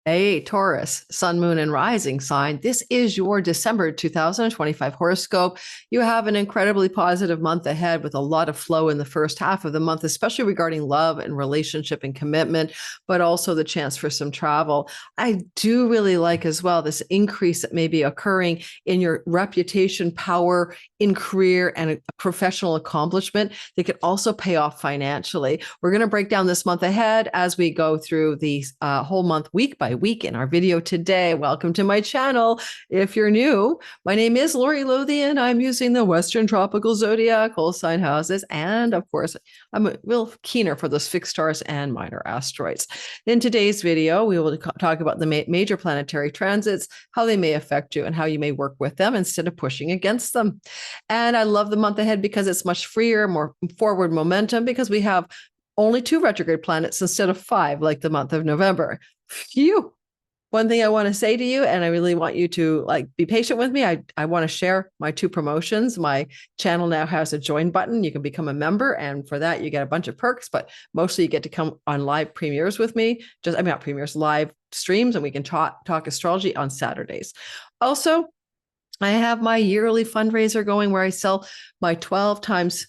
Hey, Taurus, sun, moon, and rising sign. This is your December 2025 horoscope. You have an incredibly positive month ahead with a lot of flow in the first half of the month, especially regarding love and relationship and commitment, but also the chance for some travel. I do really like as well this increase that may be occurring in your reputation, power in career, and a professional accomplishment that could also pay off financially. We're going to break down this month ahead as we go through the whole month, week by week in our video today. Welcome to my channel. If you're new, my name is Lori Lothian. I'm using the Western Tropical Zodiacal sign houses. And of course, I'm a real keener for those fixed stars and minor asteroids. In today's video, we will talk about the major planetary transits, how they may affect you, and how you may work with them instead of pushing against them. And I love the month ahead because it's much freer, more forward momentum, because we have only 2 retrograde planets instead of 5, like the month of November. Phew. One thing I want to say to you, and I really want you to be patient with me. I want to share my 2 promotions. My channel now has a join button. You can become a member, and for that you get a bunch of perks, but mostly you get to come on live premieres with me. Not premieres, live streams, and we can talk astrology on Saturdays. Also, I have my yearly fundraiser going where I sell my 12 times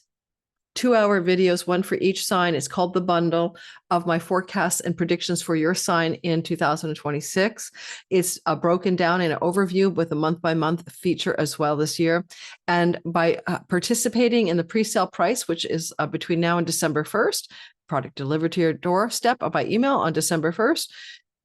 2-hour videos, one for each sign. It's called The Bundle of my forecasts and predictions for your sign in 2026. It's broken down in an overview with a month-by-month feature as well this year. And by participating in the pre-sale price, which is between now and December 1st, product delivered to your doorstep by email on December 1st,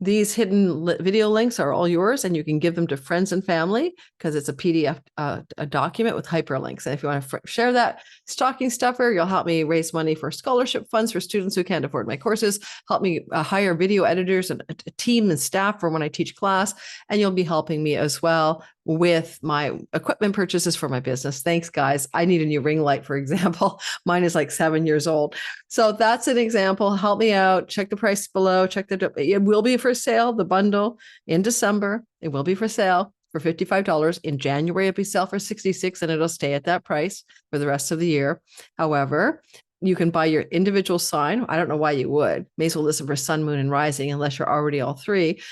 these hidden video links are all yours, and you can give them to friends and family because it's a PDF a document with hyperlinks. And if you want to share that stocking stuffer, you'll help me raise money for scholarship funds for students who can't afford my courses, help me hire video editors and a team and staff for when I teach class, and you'll be helping me as well with my equipment purchases for my business. Thanks, guys. I need a new ring light, for example. Mine is like 7 years old. So that's an example. Help me out. Check the price below. It will be for sale, the bundle in December. It will be for sale for $55. In January, it'll be sale for $66, and it'll stay at that price for the rest of the year. However, you can buy your individual sign. I don't know why you would. May as well listen for sun, moon, and rising unless you're already all 3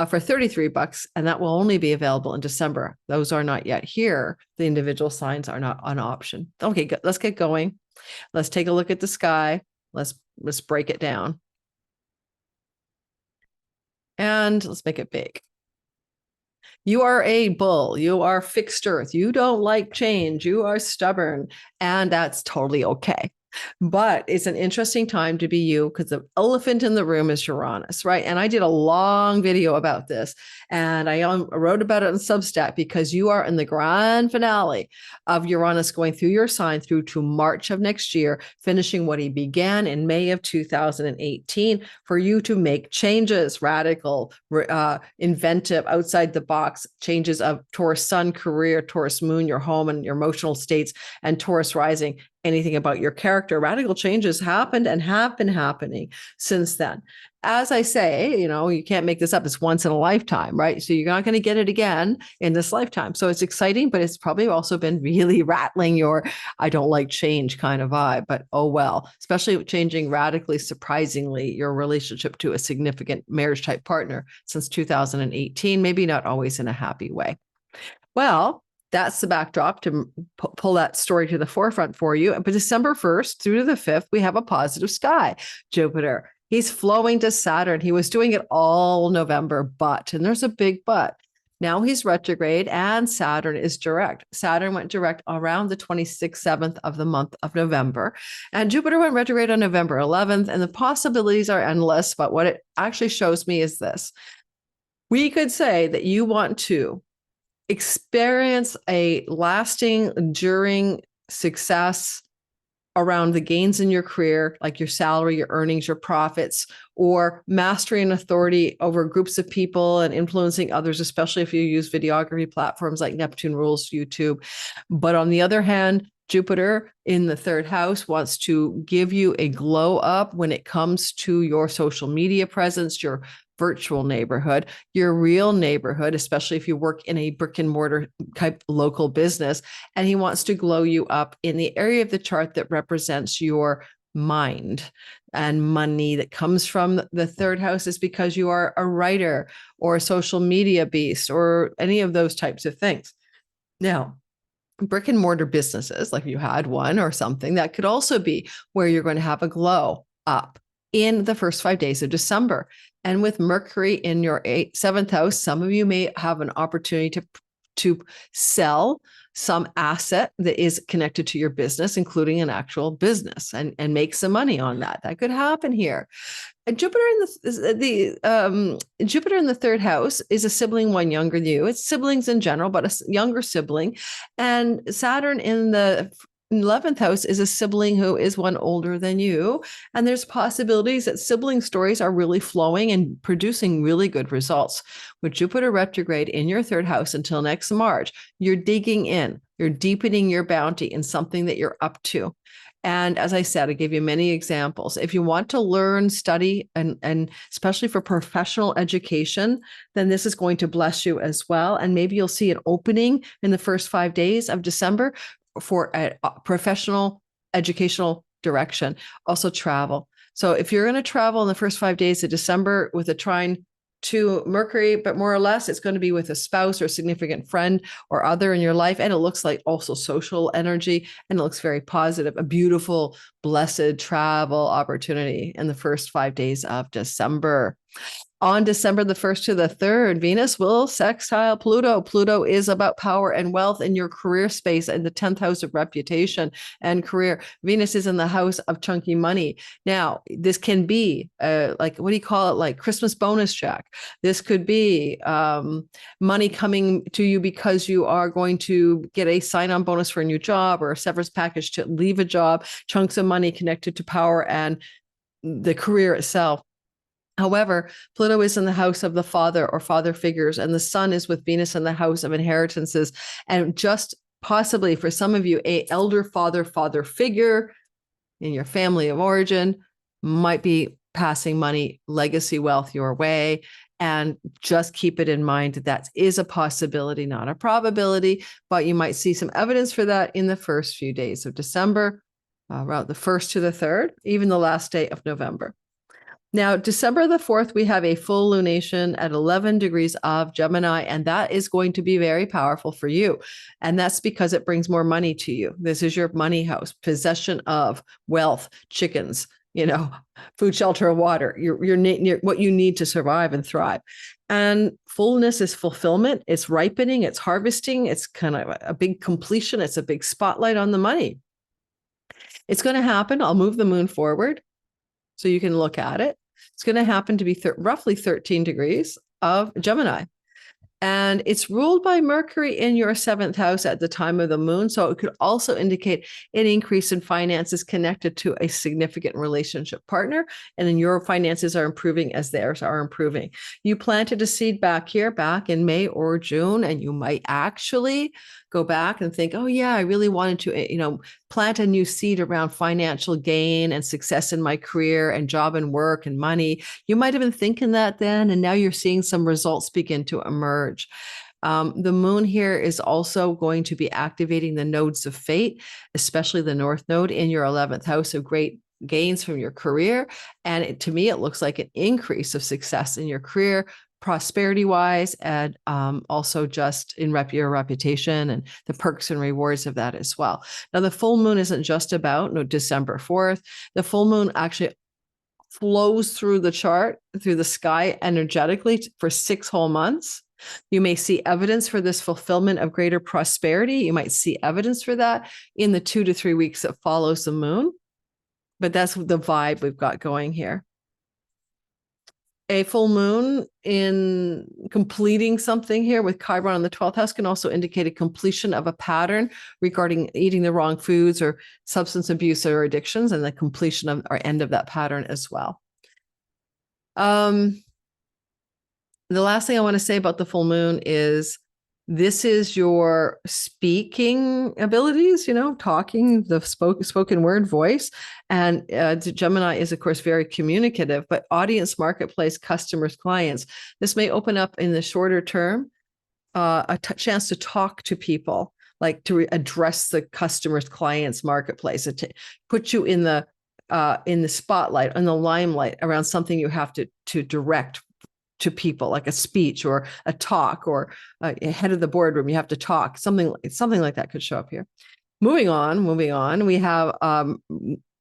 for $33. And that will only be available in December. Those are not yet here. The individual signs are not an option. Okay, let's get going. Let's take a look at the sky. Let's break it down. And let's make it big. You are a bull. You are fixed earth. You don't like change. You are stubborn. And that's totally okay. But it's an interesting time to be you because the elephant in the room is Uranus, right? And I did a long video about this, and I wrote about it on Substack because you are in the grand finale of Uranus going through your sign through to March of next year, finishing what he began in May of 2018 for you to make changes, radical, inventive, outside the box changes of Taurus sun, career, Taurus moon, your home and your emotional states, and Taurus rising. Anything about your character. Radical changes happened and have been happening since then. As I say, you can't make this up. It's once in a lifetime, right? So you're not going to get it again in this lifetime. So it's exciting, but it's probably also been really rattling your I don't like change kind of vibe. But oh well, especially changing radically, surprisingly, your relationship to a significant marriage type partner since 2018, maybe not always in a happy way. Well, that's the backdrop to pull that story to the forefront for you. But December 1st through to the 5th, we have a positive sky. Jupiter, he's flowing to Saturn. He was doing it all November, and there's a big but. Now he's retrograde and Saturn is direct. Saturn went direct around the 26th, 7th of the month of November. And Jupiter went retrograde on November 11th. And the possibilities are endless. But what it actually shows me is this. We could say that you want to experience a lasting, enduring success around the gains in your career, like your salary, your earnings, your profits, or mastery and authority over groups of people and influencing others, especially if you use videography platforms like Neptune Rules, YouTube. But on the other hand, Jupiter in the 3rd house wants to give you a glow up when it comes to your social media presence, your virtual neighborhood, your real neighborhood, especially if you work in a brick and mortar type local business. And he wants to glow you up in the area of the chart that represents your mind. And money that comes from the third house is because you are a writer or a social media beast or any of those types of things. Now, brick and mortar businesses, like you had one or something, that could also be where you're going to have a glow up in the first 5 days of December. And with Mercury in your seventh house, some of you may have an opportunity to sell some asset that is connected to your business, including an actual business, and make some money on that. That could happen here. And Jupiter in the third house is a sibling one younger than you. It's siblings in general, but a younger sibling. And Saturn in the 11th house is a sibling who is one older than you. And there's possibilities that sibling stories are really flowing and producing really good results. With Jupiter retrograde in your third house until next March, you're digging in, you're deepening your bounty in something that you're up to. And as I said, I gave you many examples. If you want to learn, study, and especially for professional education, then this is going to bless you as well. And maybe you'll see an opening in the first 5 days of December for a professional educational direction, also travel. So if you're going to travel in the first 5 days of December with a trine to Mercury, but more or less it's going to be with a spouse or significant friend or other in your life. And it looks like also social energy, and it looks very positive, a beautiful, blessed travel opportunity in the first 5 days of December. On December the 1st to the 3rd, Venus will sextile Pluto. Pluto is about power and wealth in your career space and the 10th house of reputation and career. Venus is in the house of chunky money. Now, this can be like, what do you call it? Like Christmas bonus check. This could be money coming to you because you are going to get a sign-on bonus for a new job or a severance package to leave a job, chunks of money connected to power and the career itself. However, Pluto is in the house of the father or father figures, and the sun is with Venus in the house of inheritances. And just possibly for some of you, a elder father figure in your family of origin might be passing money, legacy wealth your way. And just keep it in mind that that is a possibility, not a probability, but you might see some evidence for that in the first few days of December, around the 1st to the 3rd, even the last day of November. Now, December the 4th, we have a full lunation at 11 degrees of Gemini, and that is going to be very powerful for you. And that's because it brings more money to you. This is your money house, possession of wealth, chickens, food, shelter, and water, your what you need to survive and thrive. And fullness is fulfillment. It's ripening. It's harvesting. It's kind of a big completion. It's a big spotlight on the money. It's going to happen. I'll move the moon forward so you can look at it. It's going to happen to be roughly 13 degrees of Gemini. And it's ruled by Mercury in your 7th house at the time of the moon. So it could also indicate an increase in finances connected to a significant relationship partner. And then your finances are improving as theirs are improving. You planted a seed back in May or June, and you might actually go back and think, oh yeah, I really wanted to, plant a new seed around financial gain and success in my career and job and work and money. You might have been thinking that then, and now you're seeing some results begin to emerge. The moon here is also going to be activating the nodes of fate, especially the North Node in your 11th house of great gains from your career. And to me, it looks like an increase of success in your career, prosperity-wise, and also just in your reputation and the perks and rewards of that as well. Now, the full moon isn't just about December 4th. The full moon actually flows through the chart, through the sky energetically for 6 whole months. You may see evidence for this fulfillment of greater prosperity. You might see evidence for that in the 2 to 3 weeks that follows the moon. But that's the vibe we've got going here. A full moon in completing something here with Chiron in the 12th house can also indicate a completion of a pattern regarding eating the wrong foods or substance abuse or addictions, and the completion of or end of that pattern as well. The last thing I want to say about the full moon is this is your speaking abilities, talking, the spoken word voice. And Gemini is, of course, very communicative, but audience, marketplace, customers, clients, this may open up in the shorter term a chance to talk to people, like to address the customers, clients, marketplace, to put you in the in the spotlight, in the limelight around something you have to direct to people, like a speech or a talk, or a head of the boardroom, you have to talk, something like that could show up here. Moving on, we have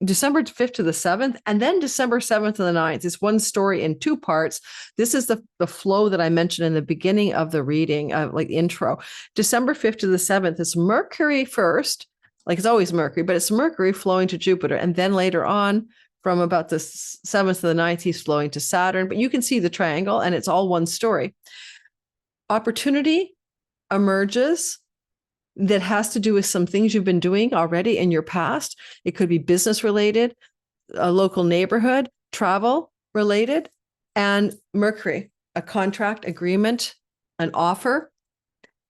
December 5th to the 7th, and then December 7th to the 9th. It's one story in two parts. This is the flow that I mentioned in the beginning of the reading, like the intro. December 5th to the 7th is Mercury first, like it's always Mercury, but it's Mercury flowing to Jupiter. And then later on, from about the 7th to the 9th, he's flowing to Saturn. But you can see the triangle, and it's all one story. Opportunity emerges that has to do with some things you've been doing already in your past. It could be business related, a local neighborhood, travel related, and Mercury, a contract, agreement, an offer.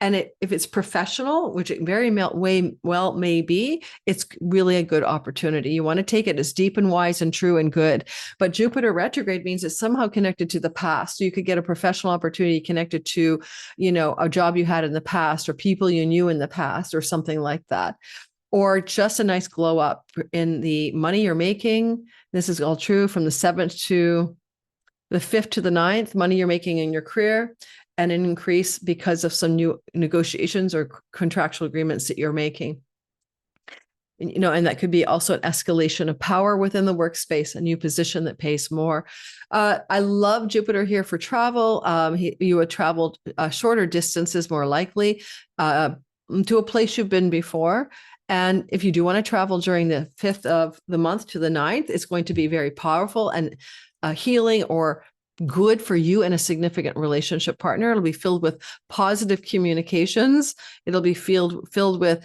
And if it's professional, which it very well may be, it's really a good opportunity. You want to take it as deep and wise and true and good. But Jupiter retrograde means it's somehow connected to the past. So you could get a professional opportunity connected to, a job you had in the past, or people you knew in the past, or something like that. Or just a nice glow up in the money you're making. This is all true from the 7th to the 5th to the 9th, money you're making in your career, and an increase because of some new negotiations or contractual agreements that you're making. And that could be also an escalation of power within the workspace, a new position that pays more. I love Jupiter here for travel. You would travel shorter distances, more likely, to a place you've been before. And if you do want to travel during the 5th of the month to the 9th, it's going to be very powerful and healing or good for you and a significant relationship partner. It'll be filled with positive communications. It'll be filled with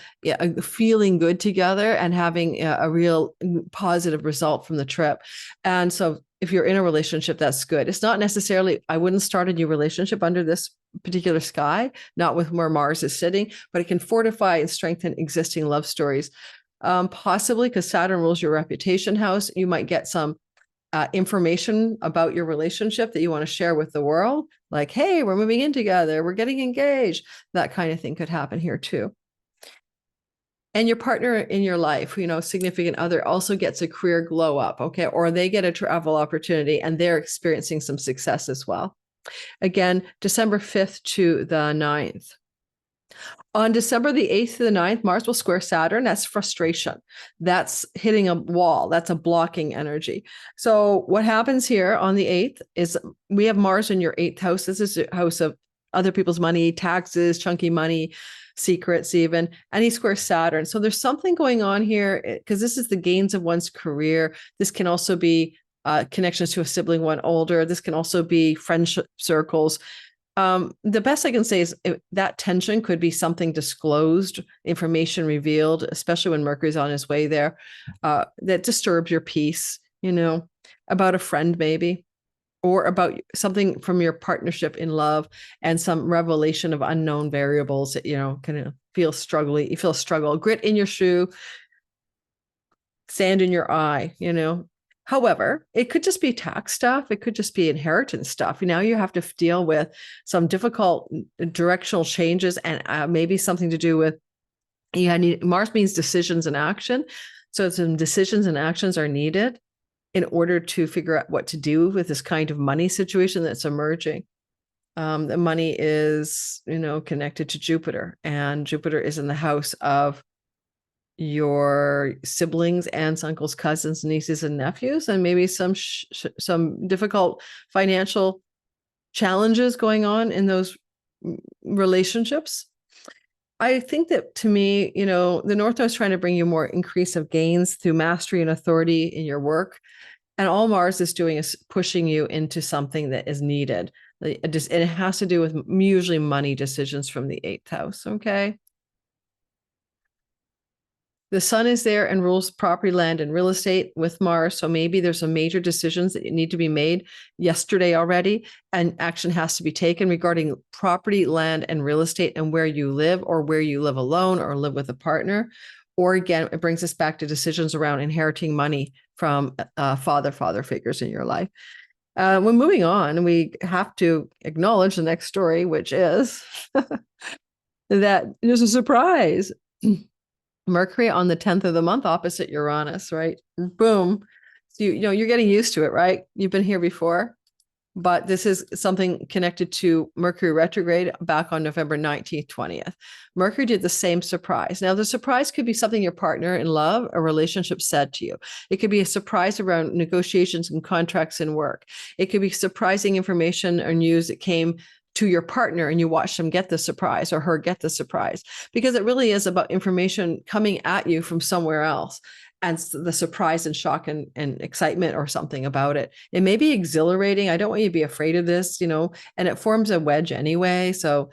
feeling good together and having a real positive result from the trip. And so if you're in a relationship, that's good. It's not necessarily, I wouldn't start a new relationship under this particular sky, not with where Mars is sitting, but it can fortify and strengthen existing love stories. Possibly because Saturn rules your reputation house, you might get some information about your relationship that you want to share with the world, like, hey, we're moving in together, we're getting engaged. That kind of thing could happen here too. And your partner in your life, significant other, also gets a career glow up, okay? Or they get a travel opportunity and they're experiencing some success as well. Again, December 5th to the 9th. On December the 8th to the 9th, Mars will square Saturn. That's frustration. That's hitting a wall. That's a blocking energy. So what happens here on the 8th is we have Mars in your 8th house. This is a house of other people's money, taxes, chunky money, secrets even, and he squares Saturn. So there's something going on here because this is the gains of one's career. This can also be connections to a sibling, one older. This can also be friendship circles. The best I can say is that tension could be something disclosed, information revealed, especially when Mercury's on his way there, that disturbs your peace, about a friend maybe, or about something from your partnership in love and some revelation of unknown variables that, kind of feel struggling. You feel struggle, grit in your shoe, sand in your eye, However, it could just be tax stuff. It could just be inheritance stuff. Now you have to deal with some difficult directional changes and maybe something to do with, Mars means decisions and action. So some decisions and actions are needed in order to figure out what to do with this kind of money situation that's emerging. The money is, connected to Jupiter, and Jupiter is in the house of your siblings, aunts, uncles, cousins, nieces, and nephews, and maybe some difficult financial challenges going on in those relationships. I think that to me, the North Node is trying to bring you more increase of gains through mastery and authority in your work. And all Mars is doing is pushing you into something that is needed. And it has to do with usually money decisions from the 8th house, okay? The sun is there and rules property, land, and real estate with Mars. So maybe there's some major decisions that need to be made yesterday already, and action has to be taken regarding property, land, and real estate and where you live, or where you live alone or live with a partner. Or again, it brings us back to decisions around inheriting money from father figures in your life. When moving on, we have to acknowledge the next story, which is that there's a surprise. Mercury on the 10th of the month opposite Uranus, right? Boom. You're getting used to it, right? You've been here before. But this is something connected to Mercury retrograde back on November 19th, 20th. Mercury did the same surprise. Now, the surprise could be something your partner in love or relationship said to you. It could be a surprise around negotiations and contracts in work. It could be surprising information or news that came to your partner and you watched them get the surprise or her get the surprise, because it really is about information coming at you from somewhere else. And the surprise and shock and excitement or something about it. It may be exhilarating. I don't want you to be afraid of this, and it forms a wedge anyway. So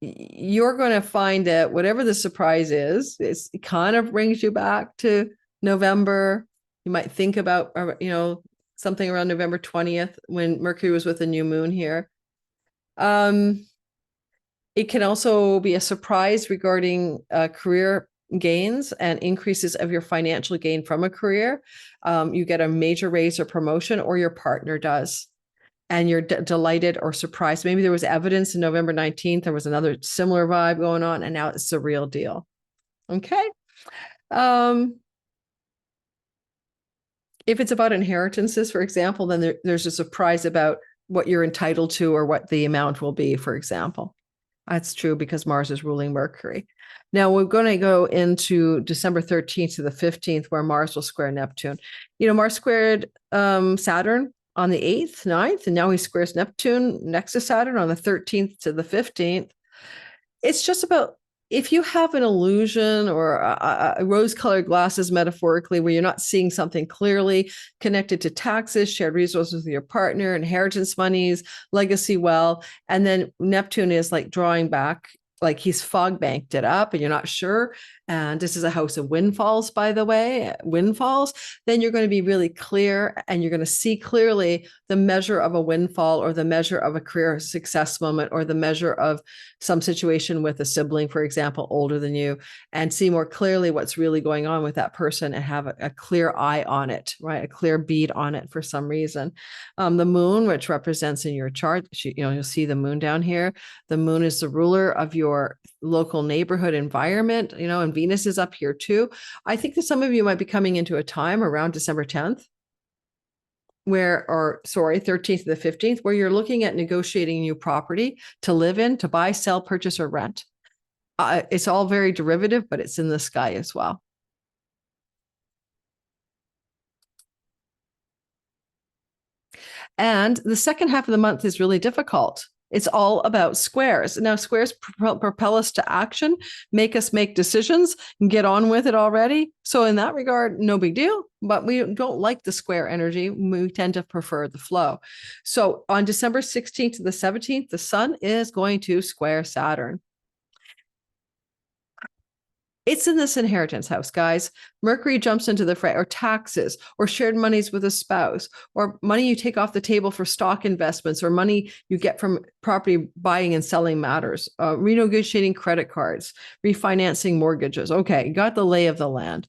you're going to find that whatever the surprise is, it kind of brings you back to November. You might think about, something around November 20th when Mercury was with a new moon here. It can also be a surprise regarding career gains and increases of your financial gain from a career. You get a major raise or promotion, or your partner does, and you're delighted or surprised. Maybe there was evidence in November 19th. There was another similar vibe going on, and now it's a real deal. Okay. If it's about inheritances, for example, then there's a surprise about what you're entitled to or what the amount will be, for example. That's true because Mars is ruling Mercury. Now we're going to go into December 13th to the 15th, where Mars will square Neptune. Mars squared Saturn on the 8th, 9th, and now he squares Neptune next to Saturn on the 13th to the 15th. It's just about, if you have an illusion or a rose-colored glasses, metaphorically, where you're not seeing something clearly connected to taxes, shared resources with your partner, inheritance monies, legacy wealth, and then Neptune is like drawing back, like he's fog banked it up and you're not sure. And this is a house of windfalls, by the way, windfalls. Then you're going to be really clear and you're going to see clearly the measure of a windfall or the measure of a career success moment or the measure of some situation with a sibling, for example, older than you, and see more clearly what's really going on with that person and have a clear eye on it, right? A clear bead on it for some reason. The moon, which represents in your chart, you'll see the moon down here. The moon is the ruler of your local neighborhood environment, and Venus is up here too. I think that some of you might be coming into a time around December 10th, 13th to the 15th, where you're looking at negotiating new property to live in, to buy, sell, purchase, or rent. It's all very derivative, but it's in the sky as well. And the second half of the month is really difficult. It's all about squares. Now, squares propel us to action, make us make decisions, and get on with it already. So in that regard, no big deal, but we don't like the square energy. We tend to prefer the flow. So on December 16th to the 17th, the sun is going to square Saturn. It's in this inheritance house, guys. Mercury jumps into the fray, or taxes, or shared monies with a spouse, or money you take off the table for stock investments, or money you get from property buying and selling matters, renegotiating credit cards, refinancing mortgages. Okay, got the lay of the land.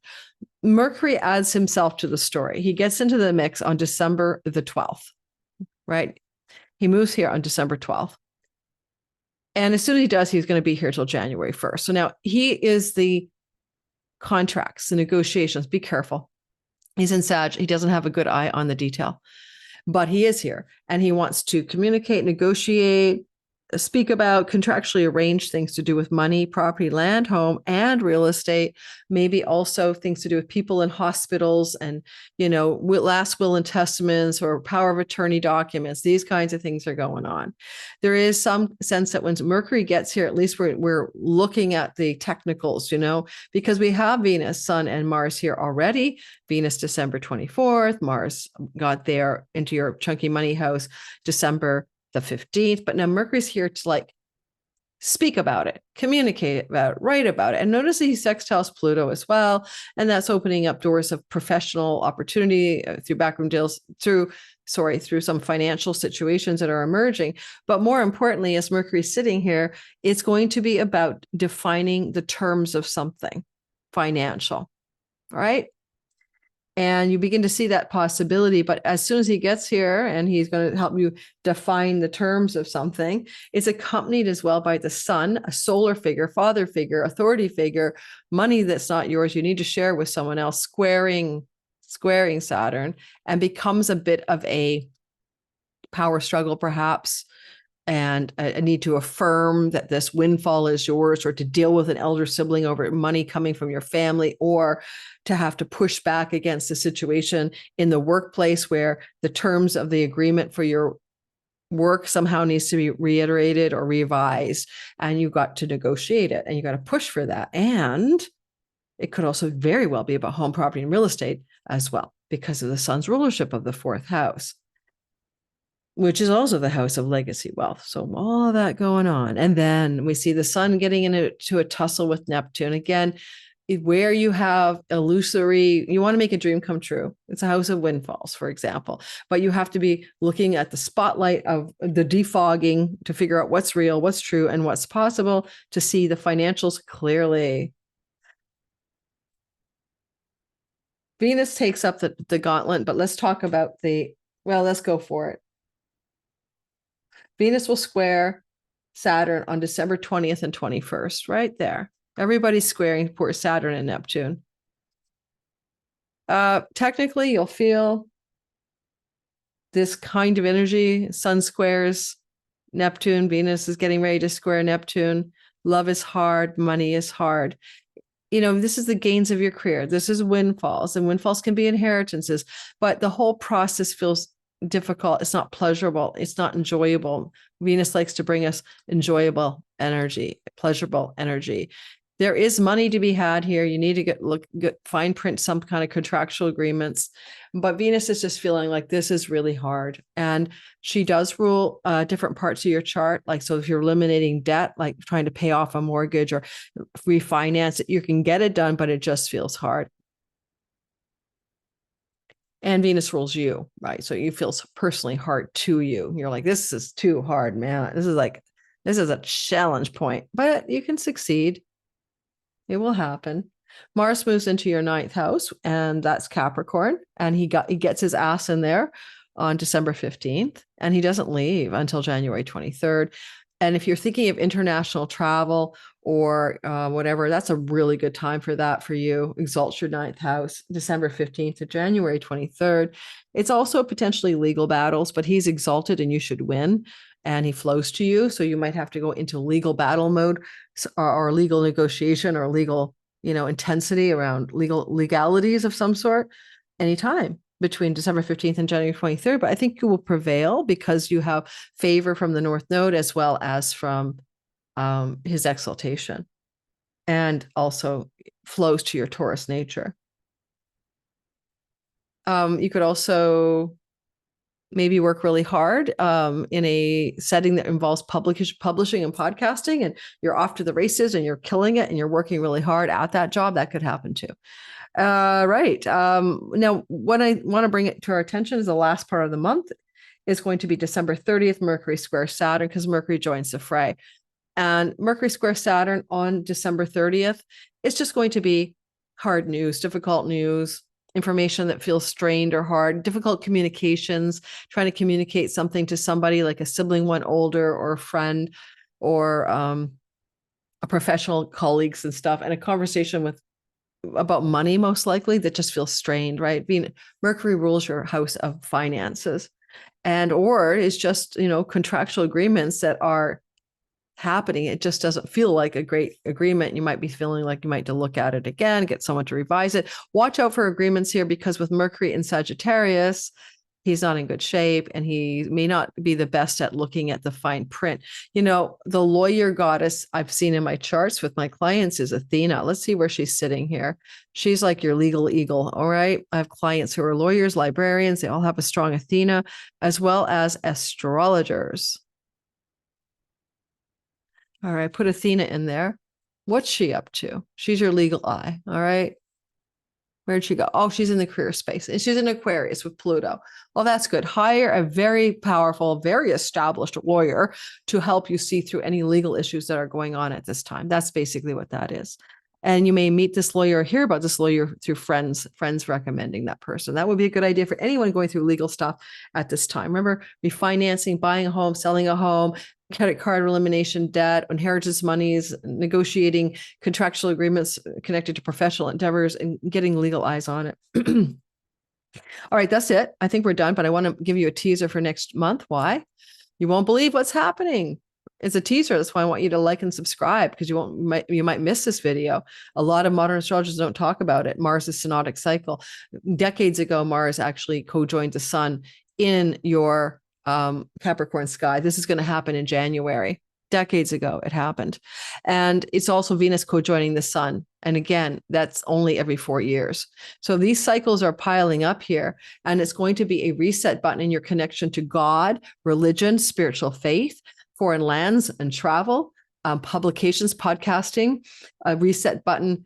Mercury adds himself to the story. He gets into the mix on December the 12th, right? He moves here on December 12th. And as soon as he does, he's going to be here till January 1st. So now he is the contracts, the negotiations. Be careful. He's in Sag. He doesn't have a good eye on the detail, but he is here and he wants to communicate, negotiate, speak about, contractually arrange things to do with money, property, land, home, and real estate. Maybe also things to do with people in hospitals and, last will and testaments or power of attorney documents. These kinds of things are going on. There is some sense that when Mercury gets here, at least we're looking at the technicals, because we have Venus, Sun, and Mars here already. Venus, December 24th. Mars got there into your chunky money house, December the 15th, but now Mercury's here to speak about it, communicate about it, write about it. And notice that he sextiles Pluto as well. And that's opening up doors of professional opportunity through backroom deals, through some financial situations that are emerging. But more importantly, as Mercury's sitting here, it's going to be about defining the terms of something financial, right? And you begin to see that possibility. But as soon as he gets here and he's going to help you define the terms of something, it's accompanied as well by the sun, a solar figure, father figure, authority figure, money that's not yours, you need to share with someone else, squaring squaring Saturn and becomes a bit of a power struggle, perhaps, and a need to affirm that this windfall is yours, or to deal with an elder sibling over money coming from your family, or to have to push back against a situation in the workplace where the terms of the agreement for your work somehow needs to be reiterated or revised, and you've got to negotiate it and you got to push for that. And it could also very well be about home, property, and real estate as well, because of the sun's rulership of the 4th house, which is also the house of legacy wealth. So all of that going on. And then we see the sun getting into a tussle with Neptune. Again, where you have illusory, you want to make a dream come true. It's a house of windfalls, for example, but you have to be looking at the spotlight of the defogging to figure out what's real, what's true, and what's possible, to see the financials clearly. Venus takes up the gauntlet, but let's talk about let's go for it. Venus will square Saturn on December 20th and 21st, right there. Everybody's squaring poor Saturn and Neptune. Technically, you'll feel this kind of energy. Sun squares Neptune. Venus is getting ready to square Neptune. Love is hard. Money is hard. This is the gains of your career. This is windfalls, and windfalls can be inheritances, but the whole process feels difficult. It's not pleasurable. It's not enjoyable. Venus likes to bring us enjoyable energy, pleasurable energy. There is money to be had here. You need to get fine print some kind of contractual agreements, but Venus is just feeling like this is really hard. And she does rule different parts of your chart. Like, so if you're eliminating debt, like trying to pay off a mortgage or refinance it, you can get it done, but it just feels hard. And Venus rules you, right? So you feel personally hard to you. You're like, this is too hard, man. This is a challenge point, but you can succeed. It will happen. Mars moves into your 9th house, and that's Capricorn. And he gets his ass in there on December 15th, and he doesn't leave until January 23rd. And if you're thinking of international travel or whatever, that's a really good time for that for you. Exalts your 9th house, December 15th to January 23rd. It's also potentially legal battles, but he's exalted and you should win. And he flows to you. So you might have to go into legal battle mode or legal negotiation or legal, intensity around legalities of some sort anytime between December 15th and January 23rd. But I think you will prevail because you have favor from the North Node as well as from his exaltation, and also flows to your Taurus nature. You could also maybe work really hard in a setting that involves publishing and podcasting, and you're off to the races and you're killing it and you're working really hard at that job. That could happen too. Right. Now, what I want to bring it to our attention is the last part of the month is going to be December 30th, Mercury square Saturn, because Mercury joins the fray. And Mercury square Saturn on December 30th is just going to be hard news, difficult news, information that feels strained or hard, difficult communications, trying to communicate something to somebody like a sibling, one older, or a friend, or a professional colleagues and stuff, and a conversation about money, most likely, that just feels strained, right? Mercury rules your house of finances, or is just, contractual agreements that are happening. It just doesn't feel like a great agreement. You might be feeling like you might have to look at it again, get someone to revise it. Watch out for agreements here, because with Mercury in Sagittarius, he's not in good shape, and he may not be the best at looking at the fine print. The lawyer goddess I've seen in my charts with my clients is Athena. Let's see where she's sitting here. She's like your legal eagle. All right. I have clients who are lawyers, librarians. They all have a strong Athena, as well as astrologers. All right, put Athena in there. What's she up to? She's your legal eye. All right. Where'd she go? Oh, she's in the career space, and she's in Aquarius with Pluto. Well, that's good. Hire a very powerful, very established lawyer to help you see through any legal issues that are going on at this time. That's basically what that is. And you may meet this lawyer or hear about this lawyer through friends recommending that person. That would be a good idea for anyone going through legal stuff at this time. Remember, refinancing, buying a home, selling a home, credit card elimination, debt, inheritance monies, negotiating contractual agreements connected to professional endeavors, and getting legal eyes on it. All right, that's it. I think we're done, but I want to give you a teaser for next month. Why? You won't believe what's happening. It's a teaser. That's why I want you to like and subscribe, because you might miss this video. A lot of modern astrologers don't talk about it. Mars' synodic cycle. Decades ago, Mars actually co-joined the sun in your Capricorn sky. This is going to happen in January. Decades ago, it happened. And it's also Venus co-joining the sun. And again, that's only every 4 years. So these cycles are piling up here, and it's going to be a reset button in your connection to God, religion, spiritual faith, foreign lands and travel, publications, podcasting, a reset button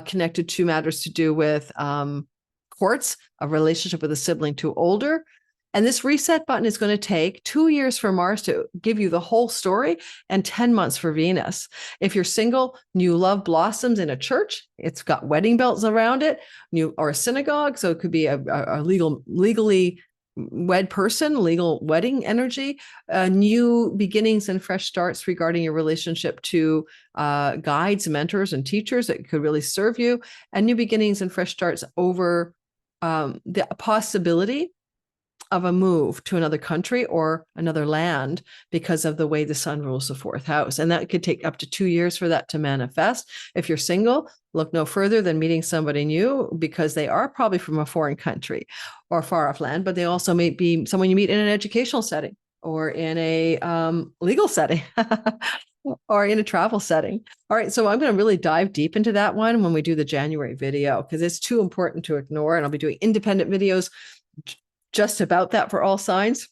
connected to matters to do with courts, a relationship with a sibling too older. And this reset button is going to take 2 years for Mars to give you the whole story and 10 months for Venus. If you're single, new love blossoms in a church. It's got wedding bells around it, or a synagogue. So it could be a legally wed person, legal wedding energy, new beginnings and fresh starts regarding your relationship to guides, mentors, and teachers that could really serve you, and new beginnings and fresh starts over the possibility of a move to another country or another land because of the way the sun rules the fourth house. And that could take up to 2 years for that to manifest. If you're single, look no further than meeting somebody new, because they are probably from a foreign country or far off land, but they also may be someone you meet in an educational setting or in a legal setting or in a travel setting. All right, so I'm going to really dive deep into that one when we do the January video, because it's too important to ignore. And I'll be doing independent videos just about that for all signs.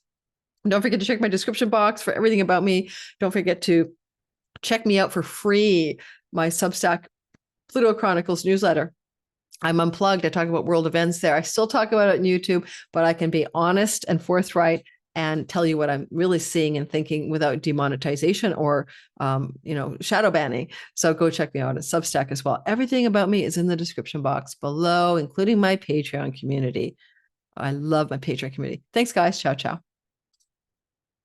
Don't forget to check my description box for everything about me. Don't forget to check me out for free, my Substack Pluto Chronicles newsletter. I'm unplugged. I talk about world events there. I still talk about it on YouTube, but I can be honest and forthright and tell you what I'm really seeing and thinking without demonetization or, shadow banning. So go check me out at Substack as well. Everything about me is in the description box below, including my Patreon community. I love my Patreon community. Thanks, guys. Ciao, ciao.